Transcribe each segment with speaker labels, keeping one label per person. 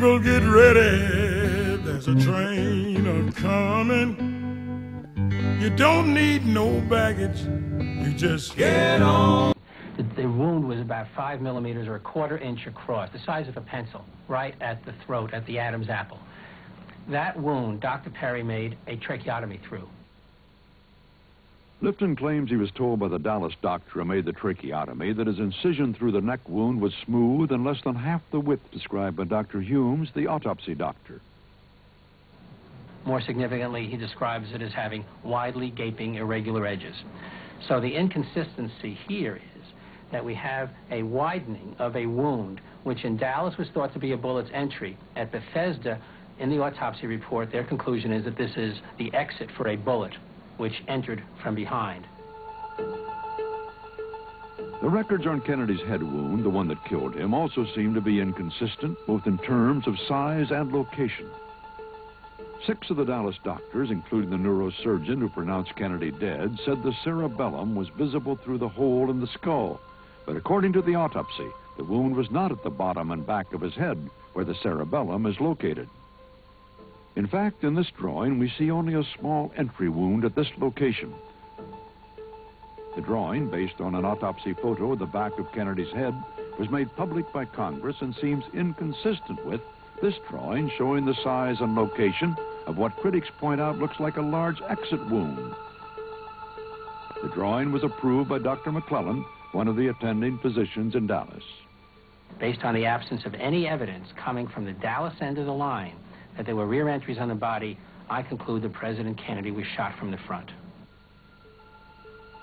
Speaker 1: People get ready, there's a train a-coming. You don't need no baggage, you just get on.
Speaker 2: The wound was about 5 millimeters or a quarter inch across, the size of a pencil, right at the throat, at the Adam's apple. That wound, Dr. Perry made a tracheotomy through.
Speaker 3: Lifton claims he was told by the Dallas doctor who made the tracheotomy that his incision through the neck wound was smooth and less than half the width described by Dr. Humes, the autopsy doctor.
Speaker 2: More significantly, he describes it as having widely gaping irregular edges. So the inconsistency here is that we have a widening of a wound, which in Dallas was thought to be a bullet's entry. At Bethesda, in the autopsy report, their conclusion is that this is the exit for a bullet, which entered from behind.
Speaker 3: The records on Kennedy's head wound, the one that killed him, also seem to be inconsistent, both in terms of size and location. 6 of the Dallas doctors, including the neurosurgeon who pronounced Kennedy dead, said the cerebellum was visible through the hole in the skull. But according to the autopsy, the wound was not at the bottom and back of his head, where the cerebellum is located. In fact, in this drawing, we see only a small entry wound at this location. The drawing, based on an autopsy photo of the back of Kennedy's head, was made public by Congress and seems inconsistent with this drawing showing the size and location of what critics point out looks like a large exit wound. The drawing was approved by Dr. McClellan, one of the attending physicians in Dallas.
Speaker 2: Based on the absence of any evidence coming from the Dallas end of the line that there were rear entries on the body, I conclude that President Kennedy was shot from the front.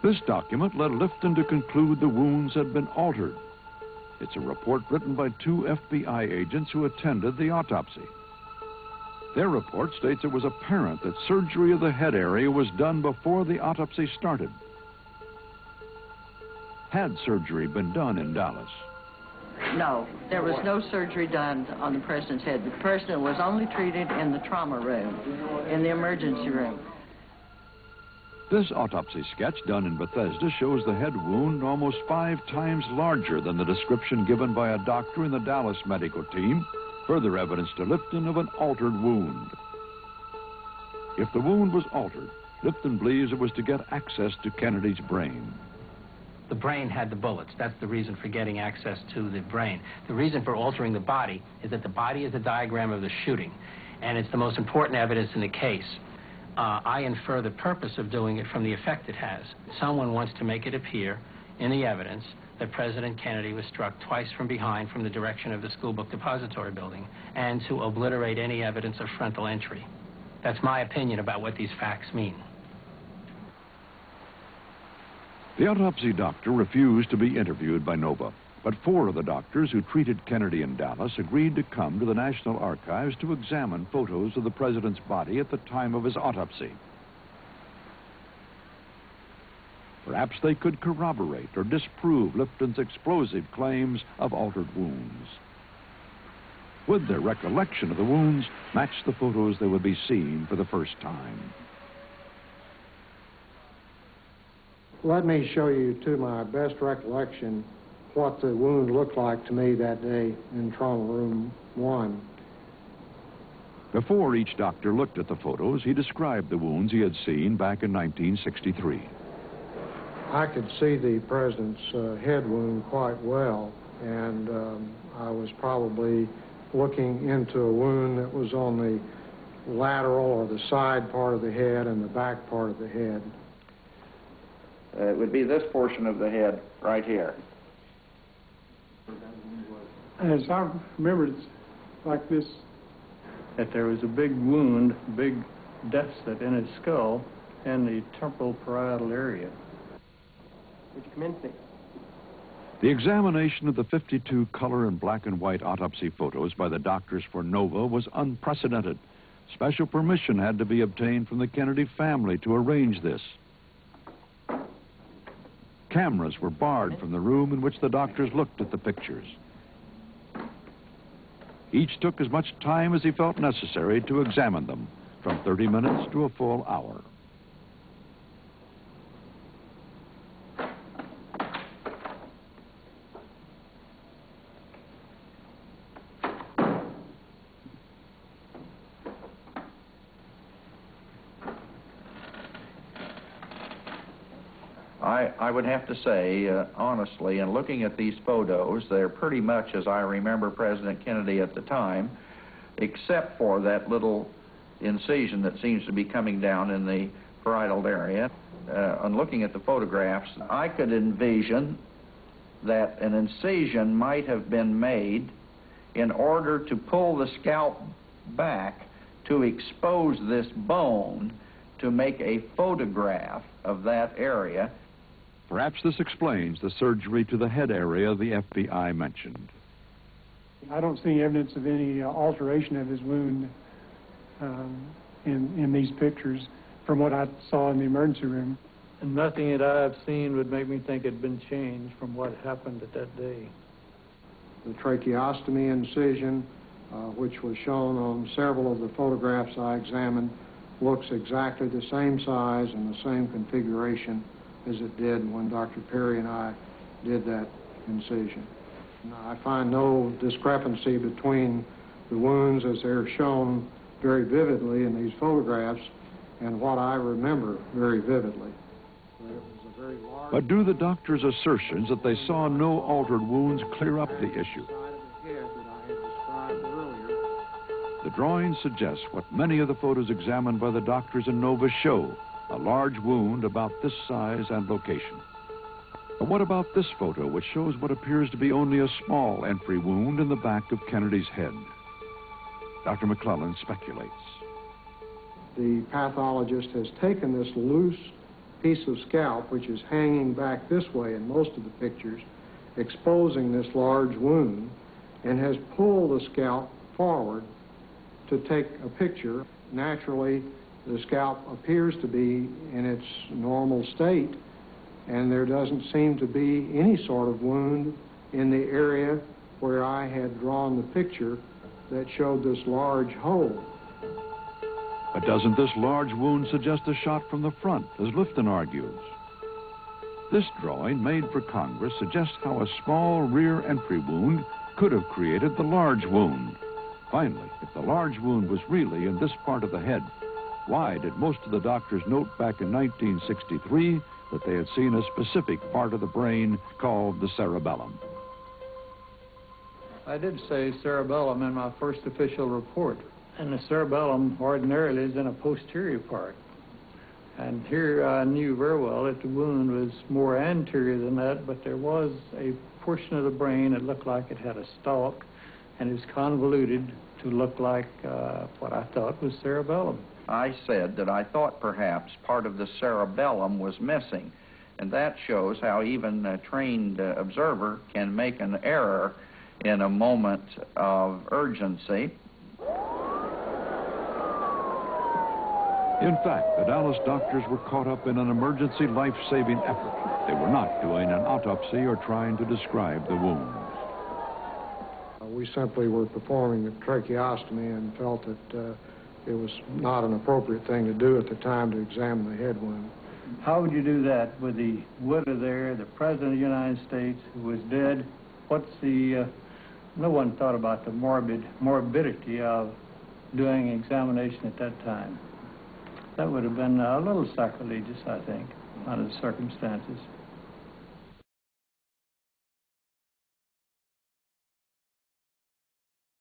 Speaker 3: This document led Lifton to conclude the wounds had been altered. It's a report written by 2 FBI agents who attended the autopsy. Their report states it was apparent that surgery of the head area was done before the autopsy started. Had surgery been done in Dallas?
Speaker 4: No, there was no surgery done on the president's head. The president was only treated in the trauma room, in the emergency room.
Speaker 3: This autopsy sketch done in Bethesda shows the head wound almost 5 times larger than the description given by a doctor in the Dallas medical team, further evidence to Lifton of an altered wound. If the wound was altered, Lifton believes it was to get access to Kennedy's brain.
Speaker 2: The brain had the bullets. That's the reason for getting access to the brain. The reason for altering the body is that the body is a diagram of the shooting, and it's the most important evidence in the case. I infer the purpose of doing it from the effect it has. Someone wants to make it appear in the evidence that President Kennedy was struck twice from behind from the direction of the school book depository building, and to obliterate any evidence of frontal entry. That's my opinion about what these facts mean.
Speaker 3: The autopsy doctor refused to be interviewed by Nova, but 4 of the doctors who treated Kennedy in Dallas agreed to come to the National Archives to examine photos of the president's body at the time of his autopsy. Perhaps they could corroborate or disprove Lifton's explosive claims of altered wounds. Would their recollection of the wounds match the photos they would be seeing for the first time?
Speaker 5: Let me show you, to my best recollection, what the wound looked like to me that day in Trauma Room 1.
Speaker 3: Before each doctor looked at the photos, he described the wounds he had seen back in 1963.
Speaker 5: I could see the president's head wound quite well, and I was probably looking into a wound that was on the lateral or the side part of the head and the back part of the head.
Speaker 6: It would be this portion of the head right here.
Speaker 7: As I remember, it's like this, that there was a big wound, big deficit in his skull and the temporal parietal area. Would you come in, please?
Speaker 3: The examination of the 52 color and black and white autopsy photos by the doctors for Nova was unprecedented. Special permission had to be obtained from the Kennedy family to arrange this. Cameras were barred from the room in which the doctors looked at the pictures. Each took as much time as he felt necessary to examine them, from 30 minutes to a full hour.
Speaker 6: I would have to say, honestly, in looking at these photos, they're pretty much as I remember President Kennedy at the time, except for that little incision that seems to be coming down in the parietal area. On looking at the photographs, I could envision that an incision might have been made in order to pull the scalp back to expose this bone to make a photograph of that area.
Speaker 3: Perhaps this explains the surgery to the head area the FBI mentioned.
Speaker 8: I don't see evidence of any alteration of his wound in these pictures from what I saw in the emergency room.
Speaker 7: And nothing that I've seen would make me think it had been changed from what happened at that day.
Speaker 5: The tracheostomy incision, which was shown on several of the photographs I examined, looks exactly the same size and the same configuration as it did when Dr. Perry and I did that incision. I find no discrepancy between the wounds as they're shown very vividly in these photographs and what I remember very vividly.
Speaker 3: But do the doctor's assertions that they saw no altered wounds clear up the issue? The drawings suggest what many of the photos examined by the doctors in Nova show, a large wound about this size and location. But what about this photo, which shows what appears to be only a small entry wound in the back of Kennedy's head? Dr. McClellan speculates.
Speaker 5: The pathologist has taken this loose piece of scalp, which is hanging back this way in most of the pictures, exposing this large wound, and has pulled the scalp forward to take a picture. Naturally, the scalp appears to be in its normal state, and there doesn't seem to be any sort of wound in the area where I had drawn the picture that showed this large hole.
Speaker 3: But doesn't this large wound suggest a shot from the front, as Lifton argues? This drawing, made for Congress, suggests how a small rear entry wound could have created the large wound. Finally, if the large wound was really in this part of the head, why did most of the doctors note back in 1963 that they had seen a specific part of the brain called the cerebellum?
Speaker 7: I did say cerebellum in my first official report. And the cerebellum ordinarily is in a posterior part. And here I knew very well that the wound was more anterior than that, but there was a portion of the brain that looked like it had a stalk, and it was convoluted to look like what I thought was cerebellum.
Speaker 6: I said that I thought perhaps part of the cerebellum was missing, and that shows how even a trained observer can make an error in a moment of urgency.
Speaker 3: In fact, the Dallas doctors were caught up in an emergency life-saving effort. They were not doing an autopsy or trying to describe the wounds.
Speaker 5: We simply were performing a tracheostomy and felt that it was not an appropriate thing to do at the time to examine the head wound.
Speaker 7: How would you do that with the widow there, the President of the United States, who was dead? What's the... no one thought about the morbidity of doing examination at that time. That would have been a little sacrilegious, I think, under the circumstances.